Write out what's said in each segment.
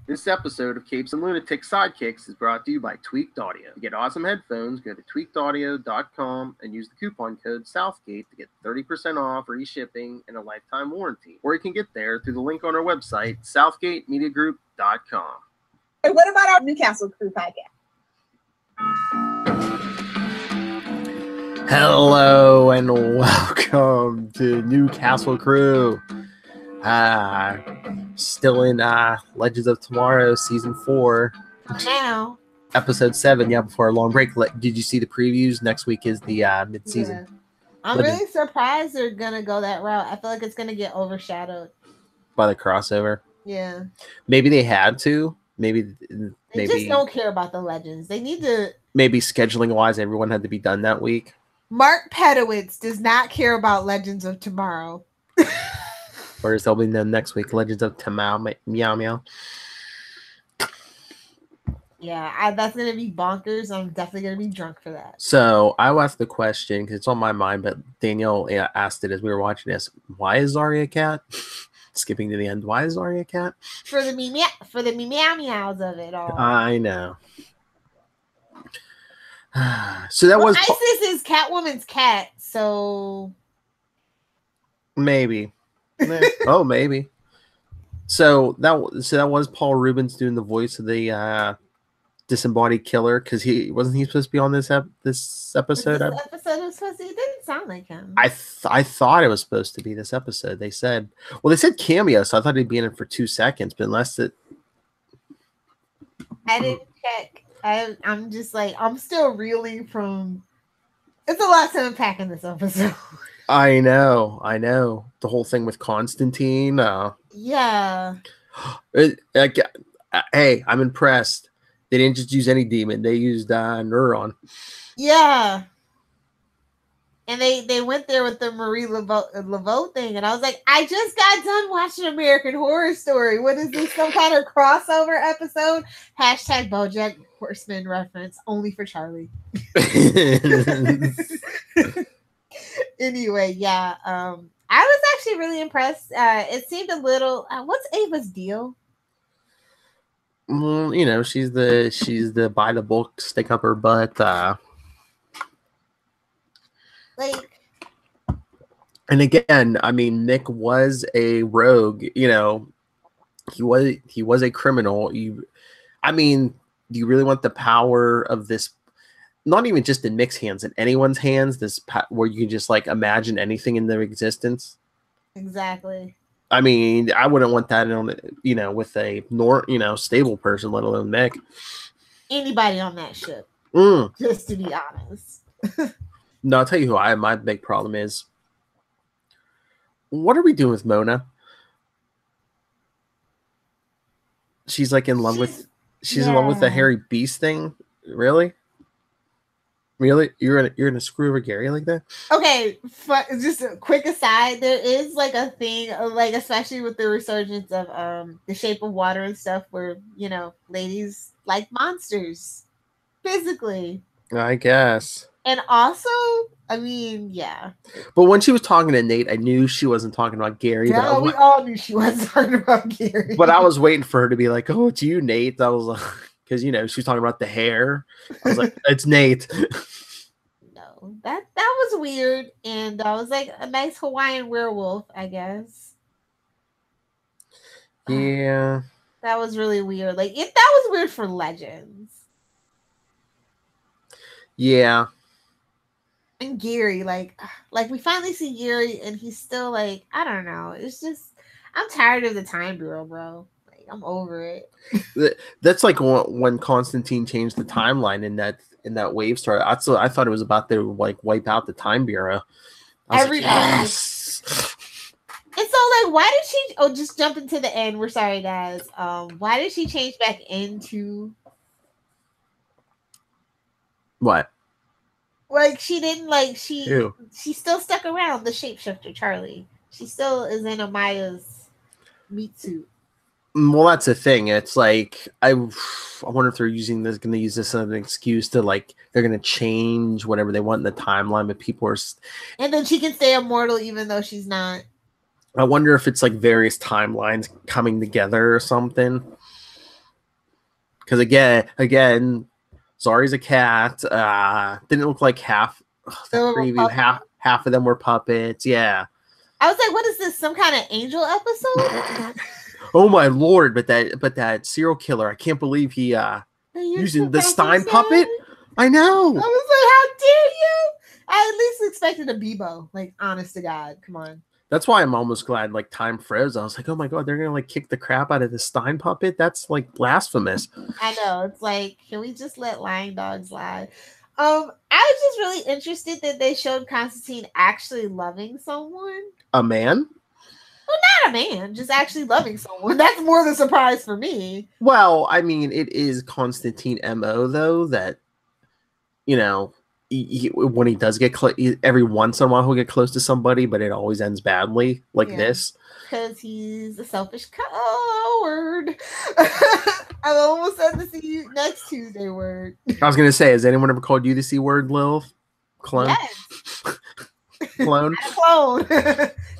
This episode of Capes and Lunatics Sidekicks is brought to you by Tweaked Audio. To get awesome headphones, go to tweakedaudio.com and use the coupon code Southgate to get 30% off, free shipping, and a lifetime warranty. Or you can get there through the link on our website, southgatemediagroup.com. And what about our Newcastle Crew podcast? Hello and welcome to Newcastlecrew. Still in Legends of Tomorrow Season 4. Now. Episode 7, before a long break. Did you see the previews? Next week is the mid-season. Yeah. I'm really surprised they're going to go that route. I feel like it's going to get overshadowed. By the crossover? Yeah. Maybe they had to. Maybe they just don't care about the Legends. They need to... Maybe scheduling-wise, everyone had to be done that week. Mark Pedowitz does not care about Legends of Tomorrow. Whereas they'll be known next week, Legends of Tomorrow, meow meow. Yeah, that's going to be bonkers. I'm definitely going to be drunk for that. So I'll ask the question because it's on my mind, but Daniel asked it as we were watching this. Why is Zarya a cat? Skipping to the end. Why is Zarya a cat? For the meow meows of it all. I know. So that was Isis is Catwoman's cat, so maybe. Oh, maybe. So that was Paul Rubens doing the voice of the disembodied killer because he wasn't supposed to be on this episode. This episode was supposed to. It didn't sound like him. I thought it was supposed to be this episode. They said cameo, so I thought he'd be in it for 2 seconds, but unless it. I didn't check. I'm just like I'm still reeling from. It's a lot to unpack in this episode. I know. The whole thing with Constantine. Yeah. Hey, I'm impressed. They didn't just use any demon. They used Neuron. Yeah. And they went there with the Marie Laveau thing. And I was like, I just got done watching American Horror Story. What is this? Some kind of crossover episode? Hashtag BoJack Horseman reference only for Charlie. Anyway, yeah. I was actually really impressed. It seemed a little. What's Ava's deal? Well, she's the by the book, stick up her butt. And again, I mean, Nick was a rogue. He was a criminal. Do you really want the power of this? Not even just in Nick's hands, in anyone's hands, where you can just like imagine anything in their existence. Exactly. I mean, I wouldn't want that with a stable person, let alone Nick. Anybody on that ship. Just to be honest. No, I'll tell you who my big problem is. What are we doing with Mona? She's like in love with in love with the hairy beast thing. Really? You're gonna screw over Gary like that? Okay, just a quick aside. There is like a thing, like especially with the resurgence of The Shape of Water and stuff, where ladies like monsters physically. I guess. And also, I mean, yeah. But when she was talking to Nate, I knew she wasn't talking about Gary. Yeah, we all knew she wasn't talking about Gary. But I was waiting for her to be like, "Oh, it's you, Nate." I was like. Because she was talking about the hair. I was like, it's Nate. No, that was weird. And I was like, a nice Hawaiian werewolf, I guess. Yeah. That was really weird. That was weird for Legends. Yeah. And Gary, like we finally see Gary and he's still like, I don't know. It's just, I'm tired of the Time Bureau, bro. I'm over it. That's like when Constantine changed the timeline in that wave story. I thought it was about to like wipe out the Time Bureau. Everybody. Yes. And so like, why did she? Oh, just jump into the end. We're sorry, guys. Why did she change back into? What? Like she didn't like she still stuck around the shapeshifter Charlie. She still is in Amaya's meat suit. Well, that's the thing. It's like I wonder if they're going to use this as an excuse to like they're going to change whatever they want in the timeline, but people are. And then she can stay immortal even though she's not. I wonder if it's like various timelines coming together or something. Because again, Zari's a cat. Didn't look like half the preview. Half of them were puppets. Yeah. I was like, what is this? Some kind of angel episode? Oh my lord! But that serial killer, I can't believe he using the Stein puppet. I know. I was like, how dare you? I at least expected a Bebo. Like, honest to God, come on. That's why I'm almost glad like time froze. I was like, oh my god, they're gonna like kick the crap out of the Stein puppet. That's like blasphemous. I know. It's like, can we just let lying dogs lie? I was just really interested that they showed Constantine actually loving someone. A man? Well, not a man, just actually loving someone. That's more the surprise for me. Well, I mean, it is Constantine MO though that, you know, when he does get every once in a while he'll get close to somebody, but it always ends badly like this. Because he's a selfish coward. I almost said the see you next Tuesday word. I was gonna say, has anyone ever called you the C word, Lilith? Clone? Yes. Clone? Clone.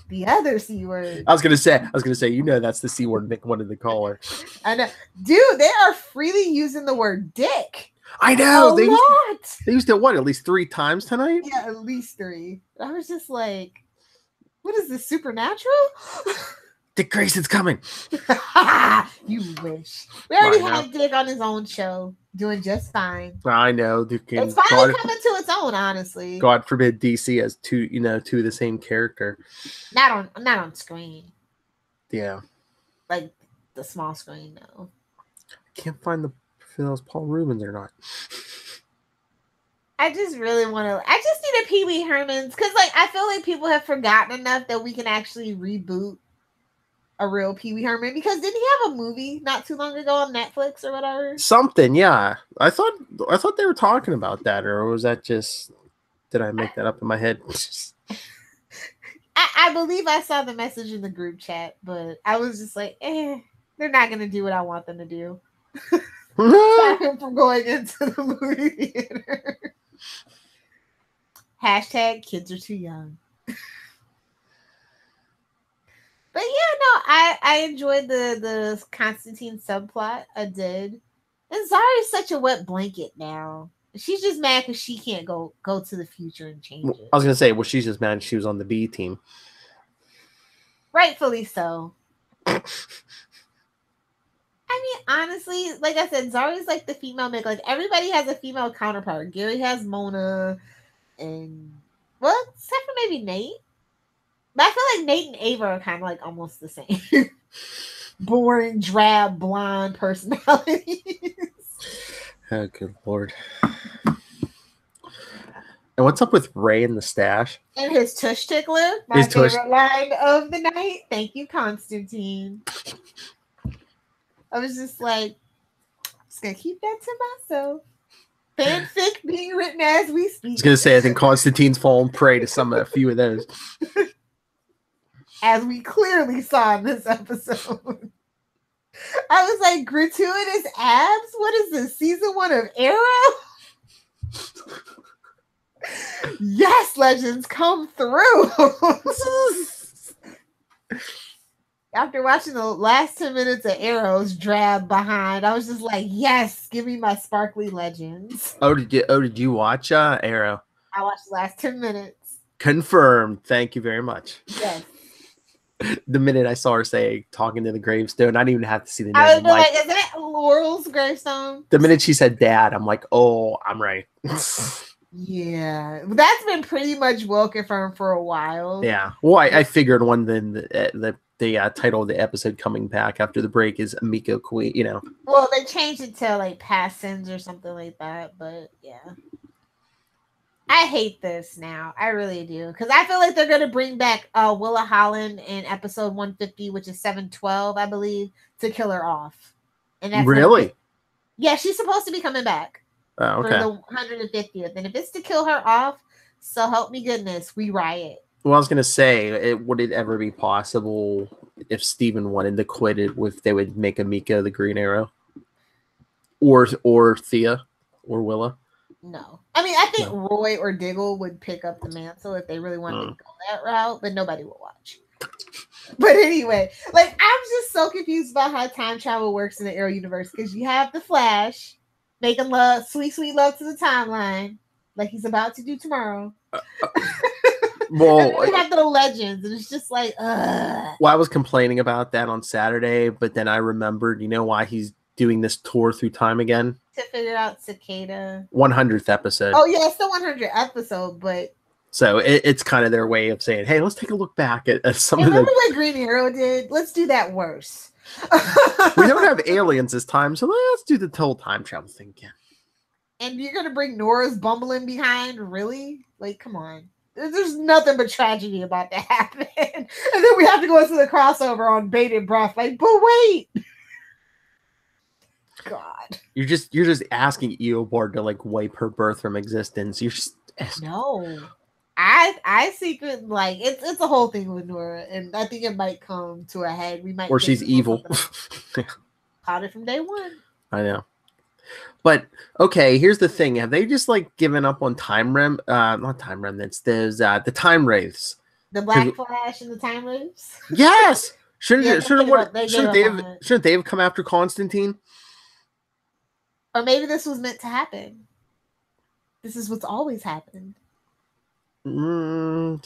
The other C word. I was gonna say, you know that's the C word Nick wanted to call her. I know. Dude, they are freely using the word dick. I know. They used it what, at least 3 times tonight? Yeah, at least 3. I was just like, what is this, supernatural? Dick Grayson's coming. You wish. We already had Dick on his own show, doing just fine. I know. It's finally coming to its own, honestly. God forbid DC has two of the same character. Not on screen. Yeah. Like the small screen, no. I can't find if those Paul Rubens or not. I just really want to. I just need a Pee Wee Herman's because, like, I feel like people have forgotten enough that we can actually reboot a real Pee Wee Herman. Because didn't he have a movie not too long ago on Netflix or whatever? Something, yeah. I thought they were talking about that, or was that just? Did I make that up in my head? I believe I saw the message in the group chat, but I was just like, they're not gonna do what I want them to do. Stop him from going into the movie theater. Hashtag kids are too young. But yeah, no, I enjoyed the Constantine subplot. I did. And Zari's such a wet blanket now. She's just mad because she can't go to the future and change it. I was gonna say, well, she's just mad she was on the B team. Rightfully so. I mean, honestly, like I said, Zari's like the female make. Like everybody has a female counterpart. Gary has Mona, and well, except for maybe Nate. But I feel like Nate and Ava are kind of like almost the same. Boring, drab, blonde personalities. Oh, good lord. And what's up with Ray and the stash? And his tush tickler. My favorite line of the night. Thank you, Constantine. I was just like, I'm just going to keep that to myself. Fanfic being written as we speak. I was going to say, I think Constantine's fallen prey to a few of those. As we clearly saw in this episode. I was like, gratuitous abs? What is this? Season 1 of Arrow? Yes, legends, come through. After watching the last 10 minutes of Arrow's drab behind, I was just like, yes, give me my sparkly legends. Oh, did you watch Arrow? I watched the last 10 minutes. Confirmed. Thank you very much. Yes. The minute I saw her say talking to the gravestone, I didn't even have to see the name. I was like, is that Laurel's gravestone? The minute she said dad, I'm like, oh, I'm right. Yeah, that's been pretty much well confirmed for a while. Yeah. Well, I figured one then the title of the episode coming back after the break is Miko Queen, you know. Well, they changed it to like past sins or something like that, but yeah. I hate this now. I really do. Because I feel like they're going to bring back Willa Holland in episode 150, which is 712, I believe, to kill her off. And that's really? Yeah, she's supposed to be coming back for the 150th. And if it's to kill her off, so help me goodness, we riot. Well, I was going to say, would it ever be possible if Steven wanted to quit it, if they would make a Miko the Green Arrow? Or Thea or Willa? No. I mean, I think Roy or Diggle would pick up the mantle if they really wanted to go that route, but nobody will watch. But anyway, like, I'm just so confused about how time travel works in the Arrow universe because you have the Flash making love, sweet, sweet love to the timeline, like he's about to do tomorrow. Well, we have the Legends, and it's just like, ugh. Well, I was complaining about that on Saturday, but then I remembered, you know why he's doing this tour through time again? To figure out Cicada. 100th episode. Oh, yeah, it's the 100th episode, but... So it's kind of their way of saying, hey, let's take a look back at some of the... Remember what Green Arrow did? Let's do that worse. We don't have aliens this time, so let's do the whole time travel thing again. And you're going to bring Nora's bumbling behind? Really? Like, come on. There's nothing but tragedy about to happen. And then we have to go into the crossover on bated breath. Like, but wait. God. You're just asking Eobard to like wipe her birth from existence. You're just no. I secret like it's a whole thing with Nora, and I think it might come to a head. We might, or she's evil. Caught it from day one. I know. But okay, here's the thing: have they just like given up on time not time remnants? There's the time wraiths, the Black Flash, and the time wraiths. Yes, shouldn't they have come after Constantine? Or maybe this was meant to happen. This is what's always happened. Or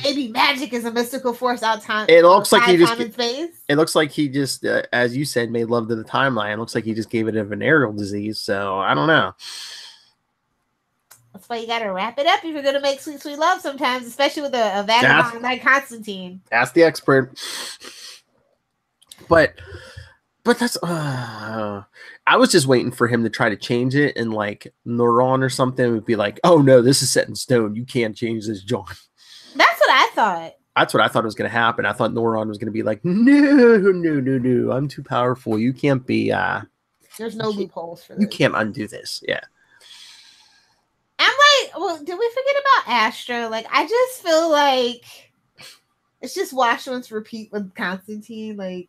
maybe magic is a mystical force outside. It looks like he just. Space. It looks like he just, as you said, made love to the timeline. It looks like he just gave it a venereal disease. So I don't know. That's why you gotta wrap it up if you're gonna make sweet, sweet love sometimes, especially with a vagabond like Constantine. Ask the expert. But that's. I was just waiting for him to try to change it, and like Neuron or something would be like, "Oh no, this is set in stone. You can't change this, John." That's what I thought. That's what I thought was going to happen. I thought Neuron was going to be like, no, I'm too powerful. You can't be. There's no loopholes for this. You can't undo this. Yeah. I'm like, well, did we forget about Astra? Like, I just feel like it's just wash once repeat with Constantine. Like,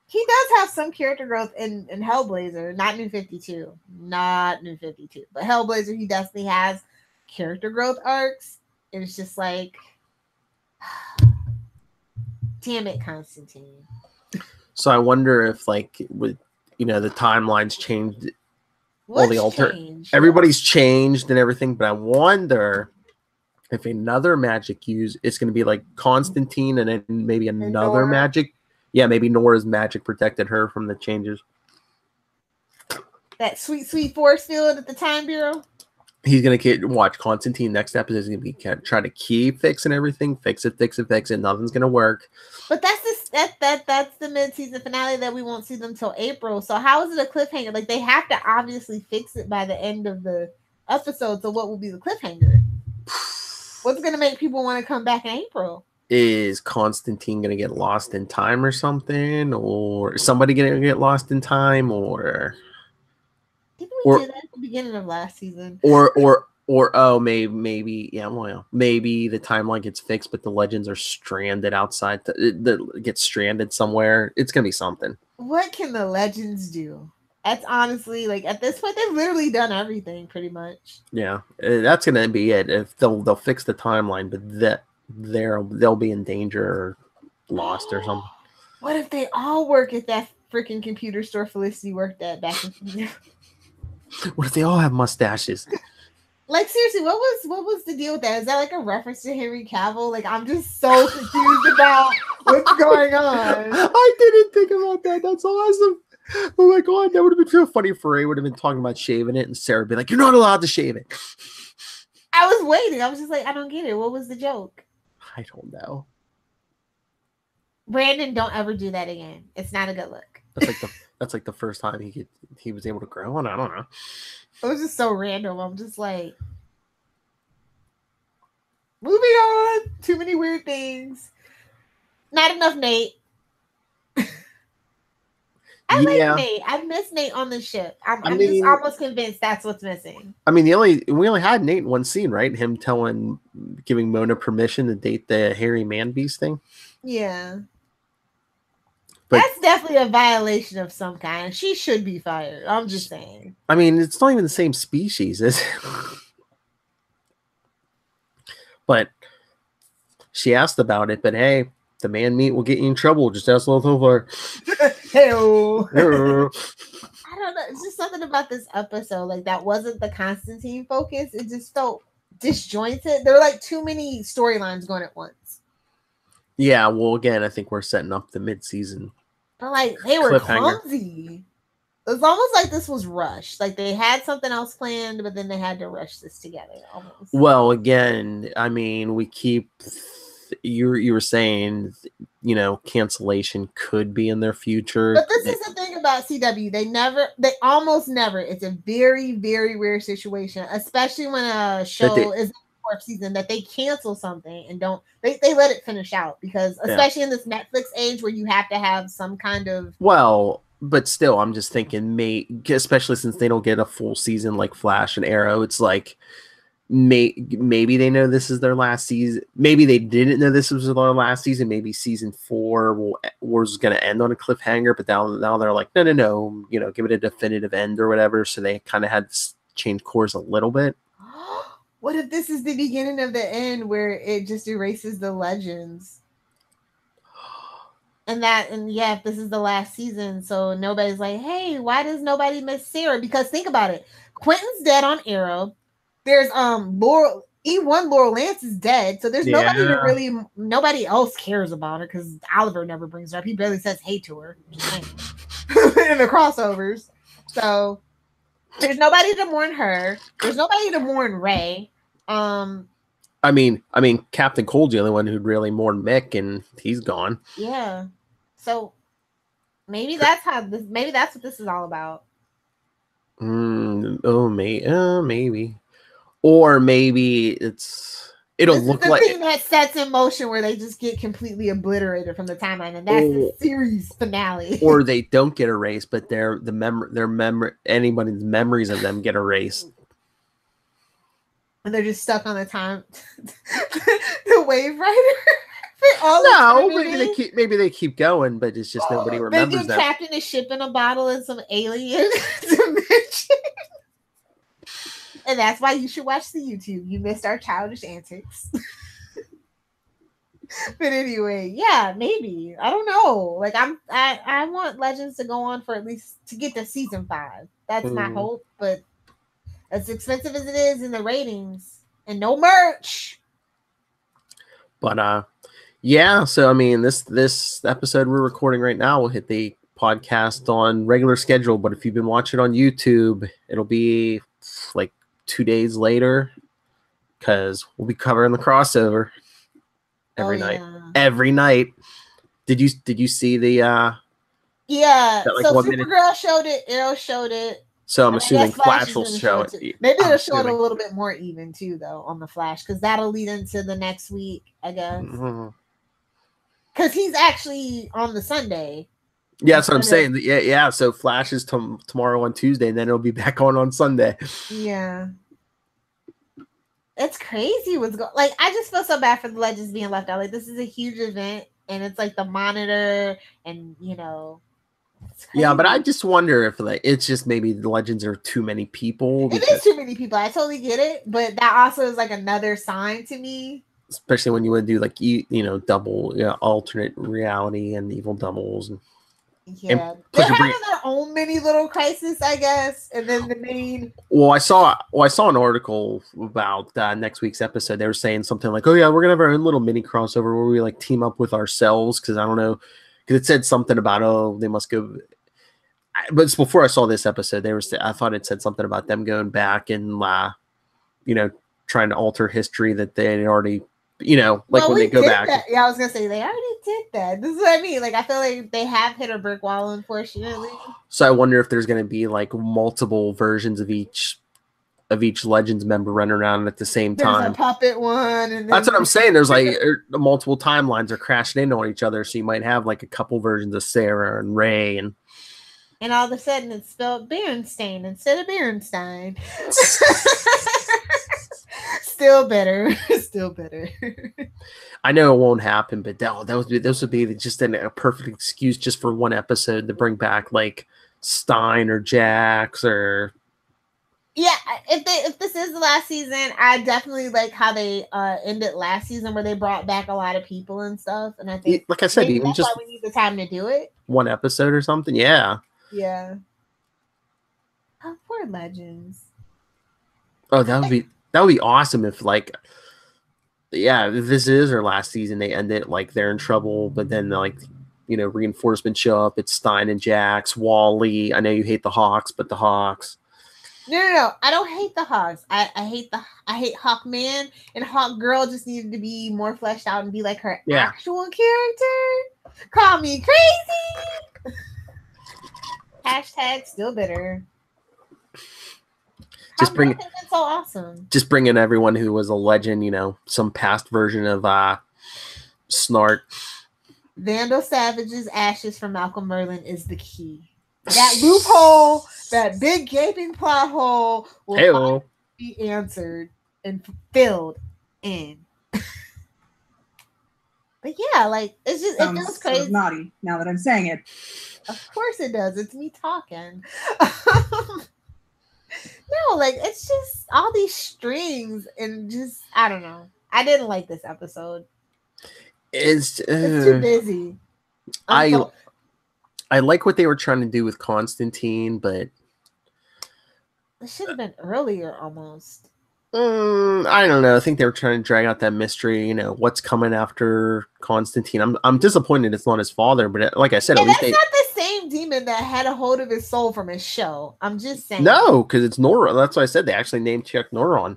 he does have some character growth in Hellblazer, not New 52. Not New 52. But Hellblazer, he definitely has character growth arcs. And it's just like, damn it, Constantine. So I wonder if, like, with the timelines changed, everybody's changed and everything. But I wonder if another magic it's going to be like Constantine, and then maybe another magic. Yeah, maybe Nora's magic protected her from the changes. That sweet, sweet force field at the Time Bureau. He's going to watch Constantine. Next episode is going to be trying to keep fixing everything. Fix it. Nothing's going to work. But that's the mid-season finale that we won't see them till April. So how is it a cliffhanger? Like, they have to obviously fix it by the end of the episode. So what will be the cliffhanger? What's going to make people want to come back in April? Is Constantine going to get lost in time or something? Or is somebody going to get lost in time? Or... Didn't we do that at the beginning of last season? Or maybe maybe the timeline gets fixed, but the Legends are stranded outside. Get stranded somewhere. It's gonna be something. What can the Legends do? That's honestly, like, at this point, they've literally done everything pretty much. Yeah, that's gonna be it. If they'll fix the timeline, but they'll be in danger or lost or something. What if they all work at that freaking computer store Felicity worked at back in? What if they all have mustaches? Like, seriously, what was the deal with that? Is that like a reference to Henry Cavill? Like, I'm just so confused about what's going on. I didn't think about that. That's awesome. Oh my god, that would have been so funny if Ray would have been talking about shaving it, and Sarah would be like, "You're not allowed to shave it." I was waiting. I was just like, I don't get it. What was the joke? I don't know. Brandon, don't ever do that again. It's not a good look. That's like the first time he was able to grow on. I don't know. It was just so random. I'm just like, moving on. Too many weird things. Not enough Nate. I like Nate. I miss Nate on the ship. I'm just almost convinced that's what's missing. I mean, we only had Nate in one scene, right? Him giving Mona permission to date the hairy man beast thing. Yeah. But that's definitely a violation of some kind. She should be fired. I'm just saying. I mean, it's not even the same species, is it? But she asked about it. But hey, the man meat will get you in trouble. Just ask Hellfire. Hey-o. I don't know. It's just something about this episode. Like, that wasn't the Constantine focus. It just felt disjointed. There were like too many storylines going at once. Yeah, well, again, I think we're setting up the mid-season. But like, they were clumsy. It was almost like this was rushed. Like, they had something else planned, but then they had to rush this together almost. Well, again, I mean, we keep... You were saying, you know, cancellation could be in their future. But this is the thing about CW. They almost never. It's a very, very rare situation, especially when a show is in the fourth season, that they cancel something and don't. They let it finish out, because especially in this Netflix age where you have to have some kind of. Well, but still, I'm just thinking, especially since they don't get a full season like Flash and Arrow, it's like. Maybe they know this is their last season. Maybe they didn't know this was their last season. Maybe season 4 was going to end on a cliffhanger, but now they're like, no, you know, give it a definitive end or whatever. So they kind of had to change course a little bit. What if this is the beginning of the end where it just erases the legends? And if this is the last season, so nobody's like, hey, why does nobody miss Sarah? Because think about it. Quentin's dead on Arrow. There's Laurel Lance is dead, so there's nobody else cares about her, because Oliver never brings her up. He barely says hey to her in the crossovers. So there's nobody to mourn her. There's nobody to mourn Ray. I mean, Captain Cold's the only one who'd really mourn Mick, and he's gone. Yeah. So maybe that's what this is all about. Maybe. Or maybe it'll look like the thing that sets in motion where they just get completely obliterated from the timeline, and that's the series finale. Or they don't get erased, but anybody's memories of them get erased, and they're just stuck on the time. The Wave Rider. Maybe they keep going, but it's just nobody remembers them. They get trapped in a ship in a bottle in some alien dimension. And that's why you should watch the YouTube. You missed our childish antics. But anyway, yeah, maybe. I don't know. Like, I want Legends to go on for at least to get to season 5. That's my hope. But as expensive as it is in the ratings, and no merch. But yeah. So I mean, this episode we're recording right now will hit the podcast on regular schedule. But if you've been watching on YouTube, it'll be like 2 days later, because we'll be covering the crossover every night. Every night. Did you see the yeah, so Supergirl showed it, Arrow showed it. So I'm assuming Flash will show it. Maybe they'll show it a little bit more even too, though, on the Flash, because that'll lead into the next week, I guess. Because he's actually on the Sunday. Yeah, that's what I'm saying. Yeah. So Flash is tomorrow on Tuesday, and then it'll be back on Sunday. Yeah. It's crazy what's going. Like, I just feel so bad for the Legends being left out. Like, this is a huge event, and it's like the Monitor, and you know. Yeah, but I just wonder if like it's just maybe the Legends are too many people. It is too many people. I totally get it, but that also is like another sign to me. Especially when you want to do like double, alternate reality and evil doubles and. Yeah, they're having their own mini little crisis, I guess, and then the main. Well, I saw an article about next week's episode. They were saying something like, "Oh yeah, we're gonna have our own little mini crossover where we like team up with ourselves." Because I don't know, because it said something about they must go. But it's before I saw this episode. I thought it said something about them going back and trying to alter history that they had already. When they go back. That. Yeah, I was gonna say they already did that. This is what I mean. Like, I feel like they have hit a brick wall, unfortunately. So I wonder if there's gonna be like multiple versions of each Legends member running around at the same time. There's a puppet one, and then that's what I'm saying. There's like multiple timelines are crashing in on each other, so you might have like a couple versions of Sarah and Ray, and all of a sudden it's spelled Berenstain instead of Berenstein. Still better. I know it won't happen, but those would be just a perfect excuse just for one episode to bring back like Stein or Jax or Yeah, if this is the last season, I definitely like how they ended last season, where they brought back a lot of people and stuff. And I think, like I said, maybe even that's just why we need the time to do it. one episode or something. Yeah. Yeah. Oh, poor Legends. Oh, that would be awesome if like, yeah, if this is their last season, they end it like they're in trouble, but then like, you know, reinforcements show up. It's Stein and Jax, Wally. I know you hate the Hawks, but the Hawks. No. I don't hate the Hawks. I hate Hawkman, and Hawk Girl just needed to be more fleshed out and be like her actual character. Call me crazy. Hashtag still bitter. Just bring it's so awesome. Just bring in everyone who was a legend, you know, some past version of Snart. Vandal Savage's ashes from Malcolm Merlin is the key. That loophole, that big gaping plot hole will be answered and filled in. But yeah, like it's just it feels crazy. Sort of naughty now that I'm saying it. Of course it does. It's me talking. No, like it's just all these strings and just I don't know. I didn't like this episode. It's too busy. I like what they were trying to do with Constantine, but it should have been earlier almost. I don't know. I think they were trying to drag out that mystery. You know, what's coming after Constantine. I'm disappointed it's not his father, but like I said, at least that's not the same demon that had a hold of his soul from his show. I'm just saying. No, because it's Nora. That's why I said they actually named check Noron.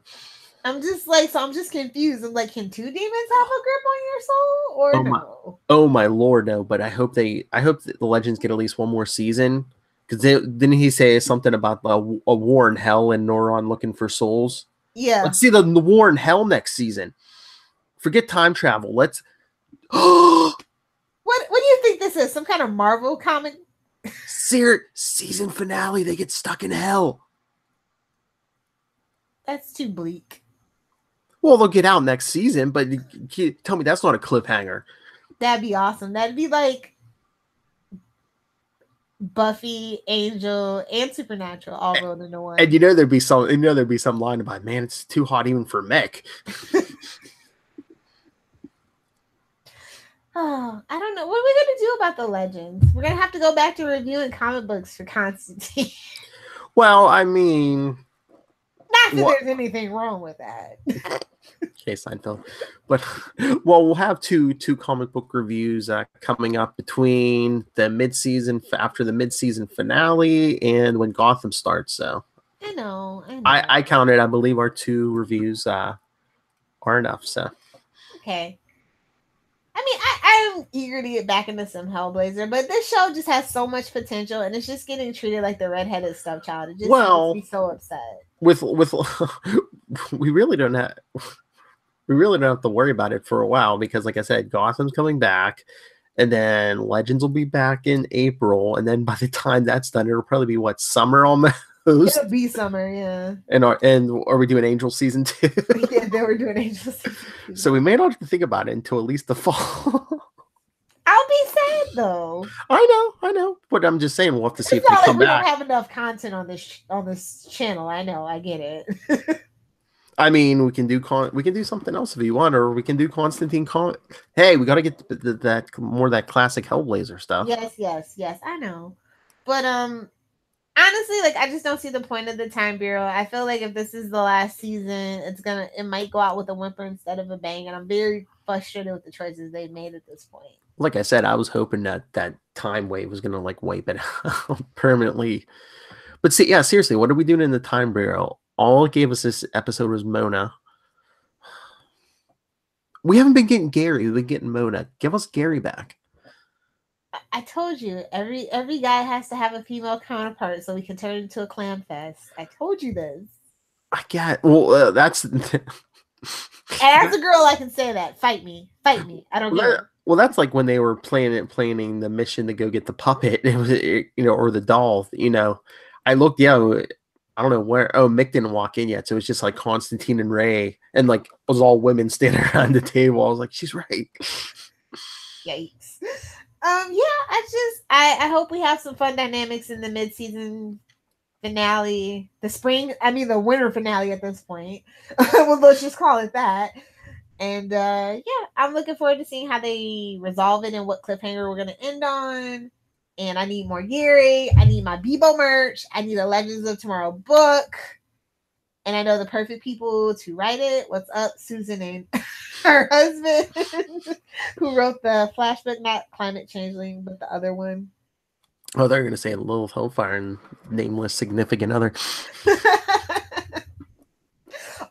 I'm just like, so I'm just confused. I'm like, can two demons have a grip on your soul or no? Oh my lord, no! But I hope that the Legends get at least one more season. Because didn't he say something about a war in hell and Noron looking for souls? Yeah. Let's see the war in hell next season. Forget time travel. Let's. What do you think this is? Some kind of Marvel comic? Season finale. They get stuck in hell. That's too bleak. Well, they'll get out next season, but tell me that's not a cliffhanger. That'd be awesome. That'd be like Buffy, Angel, and Supernatural all rolled into one. And there'd be some line about, man, it's too hot even for mech. Oh, I don't know. What are we gonna do about the Legends? We're gonna have to go back to reviewing comic books for Constantine. Well, I mean, not that there's anything wrong with that. Okay, Seinfeld. But we'll have two comic book reviews coming up between the after the mid-season finale and when Gotham starts. So I know. I counted. I believe our two reviews are enough. So okay. I mean, I'm eager to get back into some Hellblazer, but this show just has so much potential, and it's just getting treated like the redheaded stepchild. It just makes me so upset. With we really don't have to worry about it for a while because, like I said, Gotham's coming back, and then Legends will be back in April, and then by the time that's done, it'll probably be summer almost. It'll be summer, yeah. And are we doing Angel season 2? Yeah, they were doing Angel season 2. So we may not have to think about it until at least the fall. I'll be sad though. I know, but I'm just saying we'll have to see if we come back. We don't have enough content on this channel. I know, I get it. I mean, we can do something else if you want, or we can do Constantine. Hey, we got to get that classic Hellblazer stuff. Yes, I know, but honestly, like I just don't see the point of the Time Bureau. I feel like if this is the last season, it might go out with a whimper instead of a bang, and I'm very frustrated with the choices they've made at this point. Like I said, I was hoping that time wave was gonna wipe it out permanently. But see, yeah, seriously, what are we doing in the Time Bureau? All it gave us this episode was Mona. We haven't been getting Gary. We've been getting Mona. Give us Gary back. I told you, every guy has to have a female counterpart so we can turn it into a clam fest. I told you this. I get. Well, that's. And as a girl, I can say that. Fight me. I don't care. Well, that's like when they were planning the mission to go get the puppet. It was, or the doll. I looked. I don't know where. Oh, Mick didn't walk in yet, so it was just like Constantine and Ray, and it was all women standing around the table. I was like, she's right. Yikes. Yeah, I hope we have some fun dynamics in the mid-season finale, the winter finale at this point. Well, let's just call it that. And yeah, I'm looking forward to seeing how they resolve it and what cliffhanger we're gonna end on. And I need more Gary. I need my Bebo merch. I need a Legends of Tomorrow book. And I know the perfect people to write it. What's up, Susan and her husband, who wrote the flashback, not Climate Changeling, but the other one. Oh, they're gonna say Lilith, Hellfire, and nameless significant other.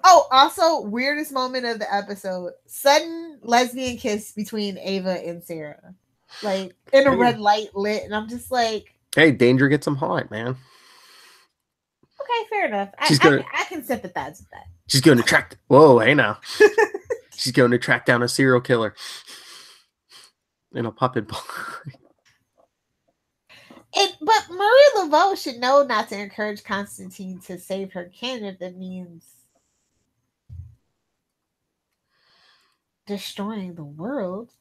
Oh, also, weirdest moment of the episode: sudden lesbian kiss between Ava and Sarah, like in a red light lit, and I'm just like, "Hey, danger gets them hot, man." Okay, fair enough. I can sympathize with that. She's going to track. Whoa, hey now. She's going to track down a serial killer in a puppet bar. But Marie Laveau should know not to encourage Constantine to save her kin if it means destroying the world.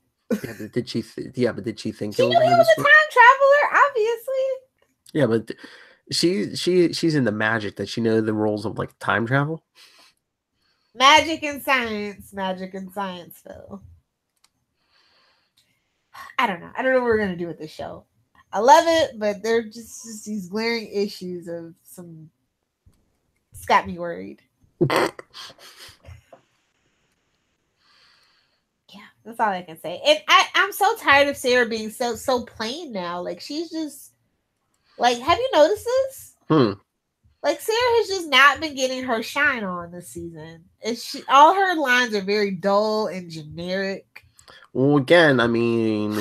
Yeah, but did she? But did she think she knew he was a time traveler? Obviously. Yeah, but she's into magic. Does she know the rules of like time travel? Magic and science, Phil. I don't know. I don't know what we're gonna do with this show. I love it, but they're just these glaring issues of some. It's got me worried. Yeah, that's all I can say. And I'm so tired of Sarah being so plain now. Like she's just like, have you noticed this? Like Sarah has just not been getting her shine on this season. All her lines are very dull and generic. Well, again, I mean,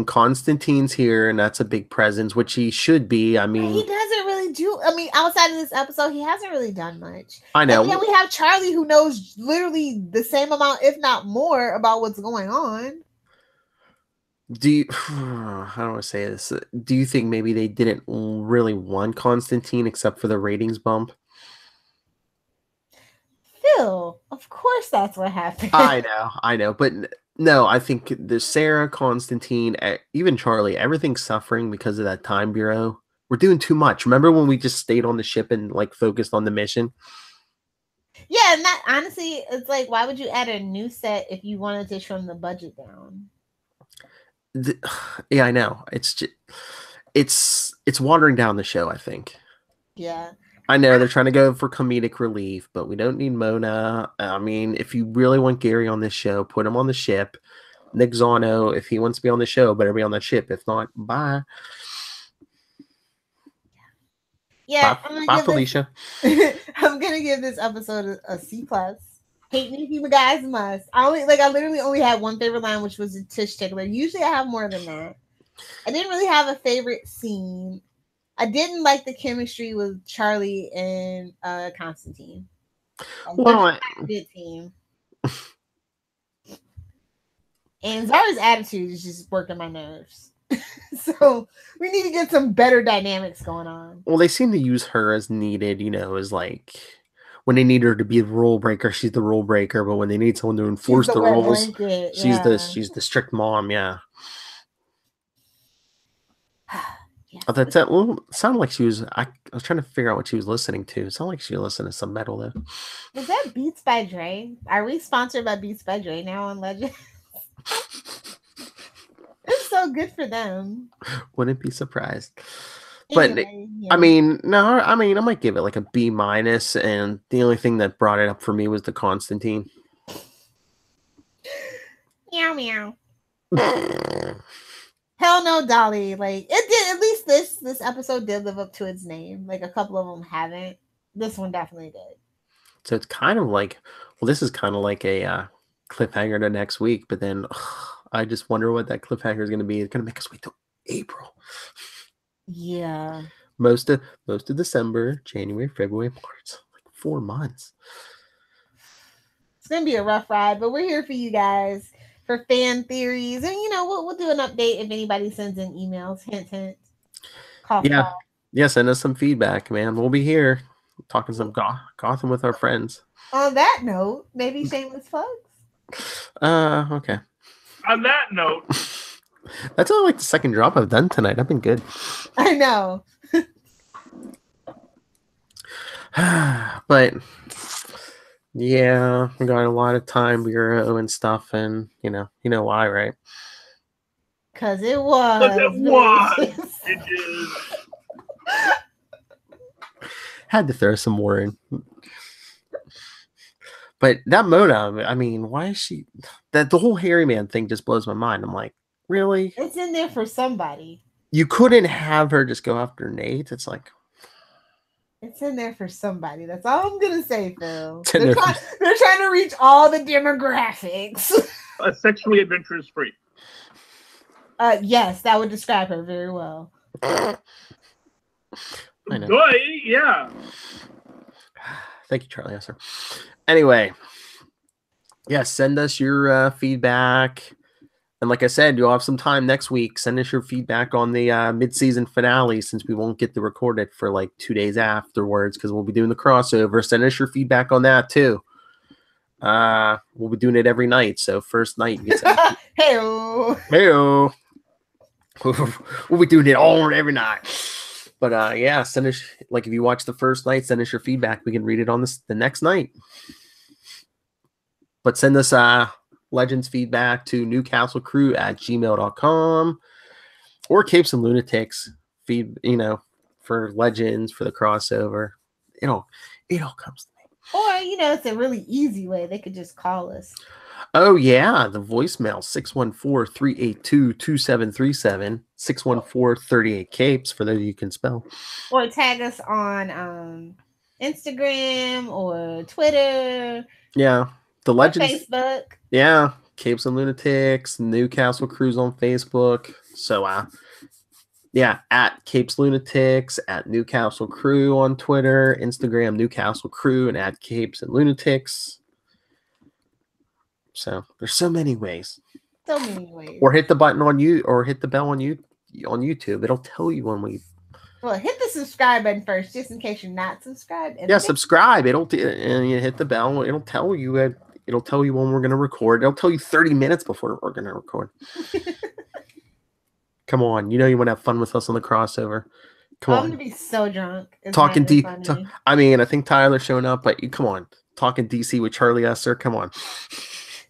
Constantine's here, and that's a big presence, which he should be. I mean, he doesn't really do. I mean, outside of this episode, he hasn't really done much. I know. And then we have Charlie, who knows literally the same amount, if not more, about what's going on. Do you? How do I say this? Do you think maybe they didn't really want Constantine, except for the ratings bump? Phil, of course that's what happened. I know, but no, I think the Sarah, Constantine, even Charlie, everything's suffering because of that time bureau. We're doing too much. Remember when we just stayed on the ship and like focused on the mission? Yeah, and that honestly, it's like, why would you add a new set if you wanted to trim the budget down? Yeah, I know. It's watering down the show, I think. Yeah. I know they're trying to go for comedic relief, but we don't need Mona. I mean, if you really want Gary on this show, put him on the ship. Nick Zano, if he wants to be on the show, better be on that ship. If not, bye. Yeah, bye Felicia. I'm gonna give this episode a C+. Hate me if you guys must. I literally only had one favorite line, which was a Tish tickler. Usually I have more than that. I didn't really have a favorite scene. I didn't like the chemistry with Charlie and Constantine. Well, good team. And Zara's attitude is just working my nerves. So we need to get some better dynamics going on. Well, they seem to use her as needed, as like when they need her to be the rule breaker, she's the rule breaker. But when they need someone to enforce the rules, she's the strict mom. Yeah. Yeah. Oh, that's it. Well, sounded like she was. I was trying to figure out what she was listening to. It sounded like she was listening to some metal though. Was that Beats by Dre? Are we sponsored by Beats by Dre now on Legends? It's so good for them. Wouldn't be surprised. But anyway, yeah. I mean, I might give it like a B-. And the only thing that brought it up for me was the Constantine. Meow meow. Hell no, Dolly. Like it did. At least this episode did live up to its name. Like a couple of them haven't. This one definitely did. So it's kind of like, this is kind of like a cliffhanger to next week. But then I just wonder what that cliffhanger is going to be. It's going to make us wait till April. Yeah. Most of December, January, February, March, like 4 months. It's gonna be a rough ride, but we're here for you guys for fan theories, and we'll do an update if anybody sends in emails. Hint, hint. Cough, cough. Yeah. Send us some feedback, man. We'll be here talking some Gotham with our friends. On that note, maybe shameless plugs. Okay. On that note. That's only like the second drop I've done tonight. I've been good. I know. But yeah, we got a lot of Time Bureau and stuff, and you know why, right? Because it was. It is. Had to throw some more in. But that Mona, I mean, why is she... That the whole hairy man thing just blows my mind. I'm like, really? It's in there for somebody. You couldn't have her just go after Nate? It's like... It's in there for somebody. That's all I'm going to say, Phil. It's in They're there trying to reach all the demographics. A sexually adventurous freak. Yes, that would describe her very well. I know. Yeah. Thank you, Charlie Esser. Anyway, yeah, send us your feedback. And like I said, you'll have some time next week. Send us your feedback on the mid-season finale, since we won't get to record it for like 2 days afterwards because we'll be doing the crossover. Send us your feedback on that too. We'll be doing it every night. So first night, you get Hey-o. We'll be doing it all every night. But yeah, send us, like, if you watch the first night, send us your feedback. We can read it on the next night. But send us Legends feedback to Newcastlecrew@gmail.com or Capes and Lunatics feed, for Legends, for the crossover. It all comes to me. Or, it's a really easy way. They could just call us. Oh, yeah. The voicemail, 614-382-2737, 614-38-CAPES, for those you can spell. Or tag us on Instagram or Twitter. Yeah. The Legends. Facebook. Yeah. Capes and Lunatics, Newcastle Crews on Facebook. So, yeah, at Capes Lunatics, at Newcastle Crew on Twitter, Instagram Newcastle Crew, and at Capes and Lunatics. So there's so many ways. So many ways. Or hit the button on you, or hit the bell on YouTube. It'll tell you when we. Well, hit the subscribe button first, just in case you're not subscribed. Yeah, subscribe. And you hit the bell. It'll tell you. It'll tell you when we're going to record. It'll tell you 30 minutes before we're going to record. Come on, you want to have fun with us on the crossover. Come on. I'm going to be so drunk. Talking I mean, I think Tyler's showing up, but come on. Talking DC with Charlie Esser. Come on.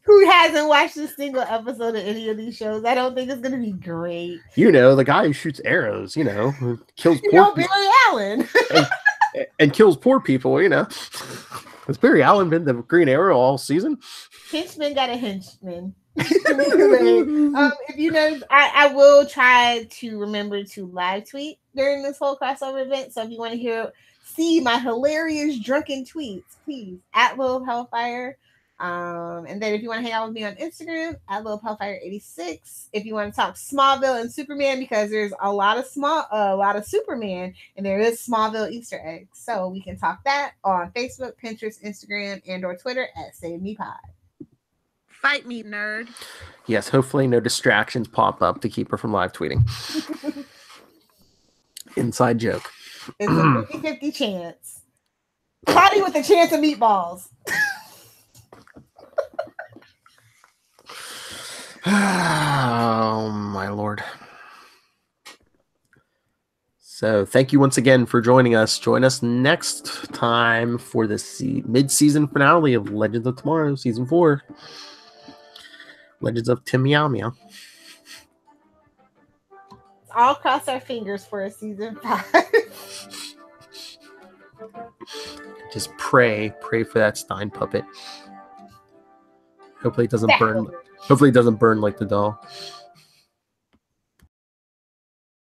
Who hasn't watched a single episode of any of these shows? I don't think it's going to be great. The guy who shoots arrows, who kills poor Barry Allen. and kills poor people, Has Barry Allen been the Green Arrow all season? Henchman got a henchman. If you know, I will try to remember to live tweet during this whole crossover event. So if you want to see my hilarious drunken tweets, please at Lilith Hellfire. And then if you want to hang out with me on Instagram, at Lilith Hellfire 86. If you want to talk Smallville and Superman, because there's a lot of Superman, and there is Smallville Easter eggs, so we can talk that on Facebook, Pinterest, Instagram, and/or Twitter at Save Me Pod. Fight me, nerd. Yes, hopefully no distractions pop up to keep her from live tweeting. Inside joke. It's a 50-50 chance. Potty with a chance of meatballs. Oh, my Lord. So thank you once again for joining us. Join us next time for the mid-season finale of Legends of Tomorrow, Season 4. Legends of Tim Meow Meow. I'll cross our fingers for a Season 5. Just pray for that Stein puppet. Hopefully it doesn't burn. Hopefully it doesn't burn like the doll.